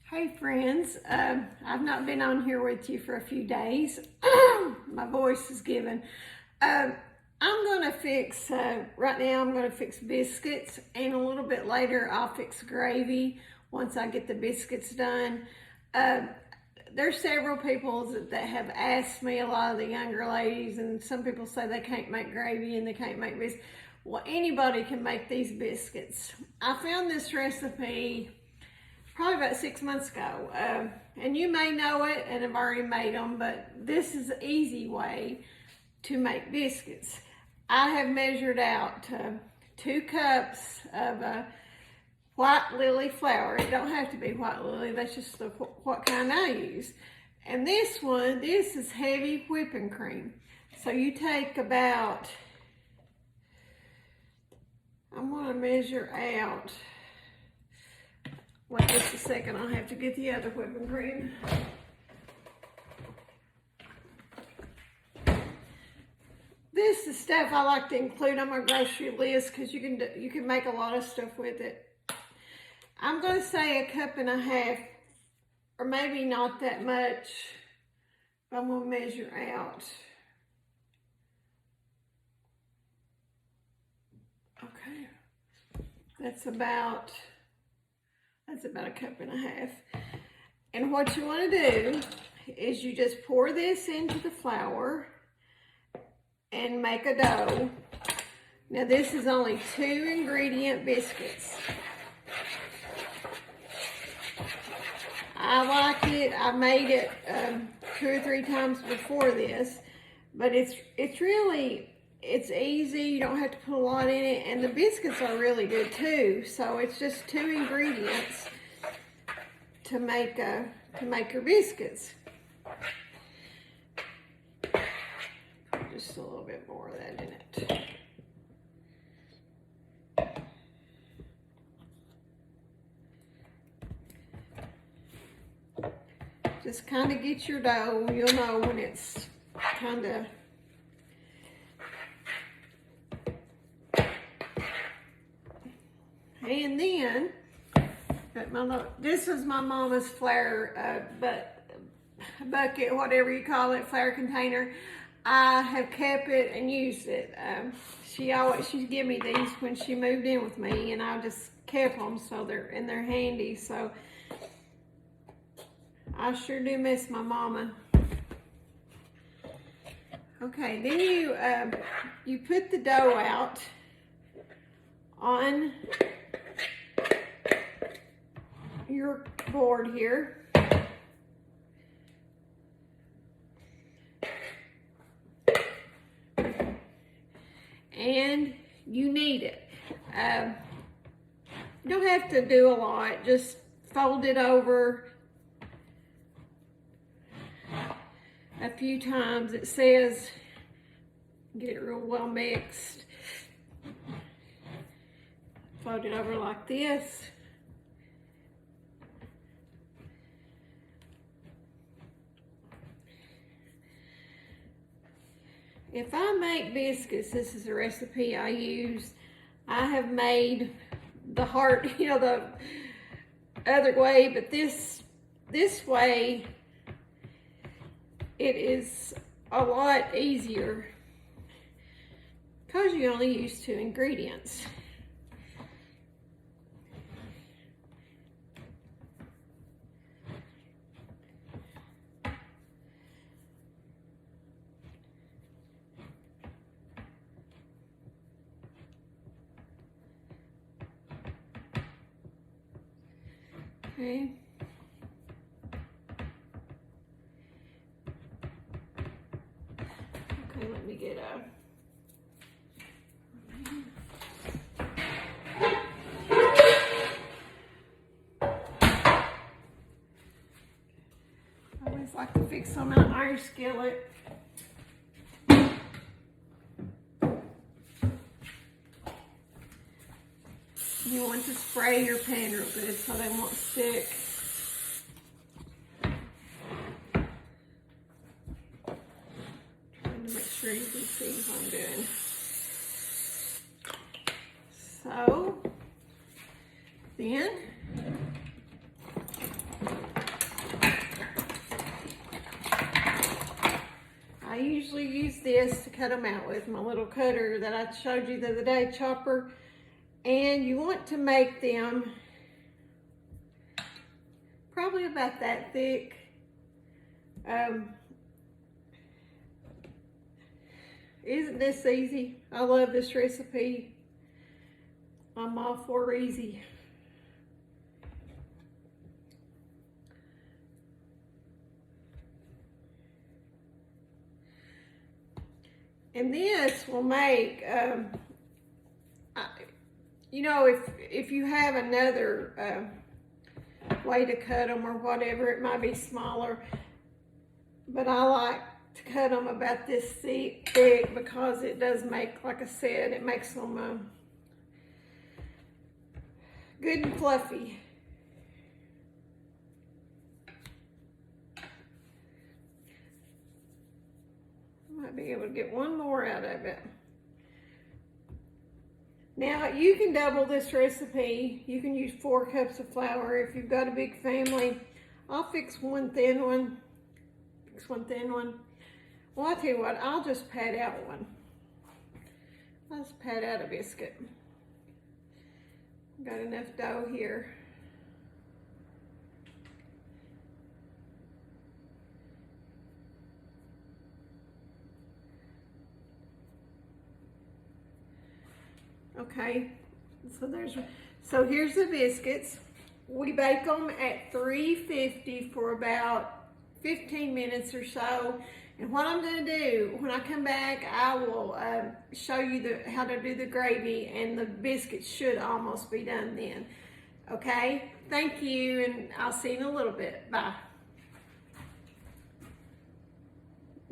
Hey friends, I've not been on here with you for a few days. My voice is giving. I'm gonna fix, right now I'm gonna fix biscuits, and a little bit later I'll fix gravy once I get the biscuits done. There's several people that have asked me, a lot of the younger ladies, and some people say they can't make gravy and they can't make biscuits. Well, anybody can make these biscuits. I found this recipe probably about 6 months ago, and you may know it and have already made them, but this is an easy way to make biscuits. I have measured out 2 cups of white lily flour. It don't have to be white lily, that's just what kind I use. And this is heavy whipping cream. So you take about, I'm gonna measure out, wait just a second, I'll have to get the other whipping cream. This is stuff I like to include on my grocery list because you can make a lot of stuff with it. I'm going to say 1.5 cups, or maybe not that much. I'm going to measure out. Okay, that's about 1.5 cups. And what you want to do is you just pour this into the flour and make a dough. Now this is only 2 ingredient biscuits. I like it. I made it 2 or 3 times before this, but it's easy. You don't have to put a lot in it, and the biscuits are really good too. So it's just 2 ingredients to make your biscuits. Put just a little bit more of that in it. Just kind of get your dough. You'll know when it's kind of and then this is my mama's flour bucket, whatever you call it, flour container. I have kept it and used it. She'd give me these when she moved in with me, and I just kept them so they're handy. So I sure do miss my mama. Okay, then you put the dough out on your board here. And you knead it. You don't have to do a lot, just fold it over a few times. It says get it real well mixed. Fold it over like this. If I make biscuits, this is a recipe I use. I have made the heart, the other way, but this way, it is a lot easier because you only use 2 ingredients. Okay. Okay, let me get I always like to fix them in an iron skillet. You want to spray your pan real good so they won't stick. Trying to make sure you can see what I'm doing. So then usually use this to cut them out with, my little cutter that I showed you the other day, chopper. And you want to make them probably about that thick. Isn't this easy? I love this recipe. I'm all for easy. And this will make, you know, if you have another way to cut them or whatever, it might be smaller. But I like to cut them about this thick because it does make, like I said, it makes them good and fluffy. Might be able to get one more out of it. Now you can double this recipe. You can use 4 cups of flour if you've got a big family. I'll fix one thin one. Well, I'll tell you what, I'll just pat out one. I'll just pat out a biscuit. Got enough dough here. Okay, so here's the biscuits. We bake them at 350 for about 15 minutes or so. And what I'm going to do, when I come back, I will show you how to do the gravy, and the biscuits should almost be done then. Okay, thank you, and I'll see you in a little bit. Bye.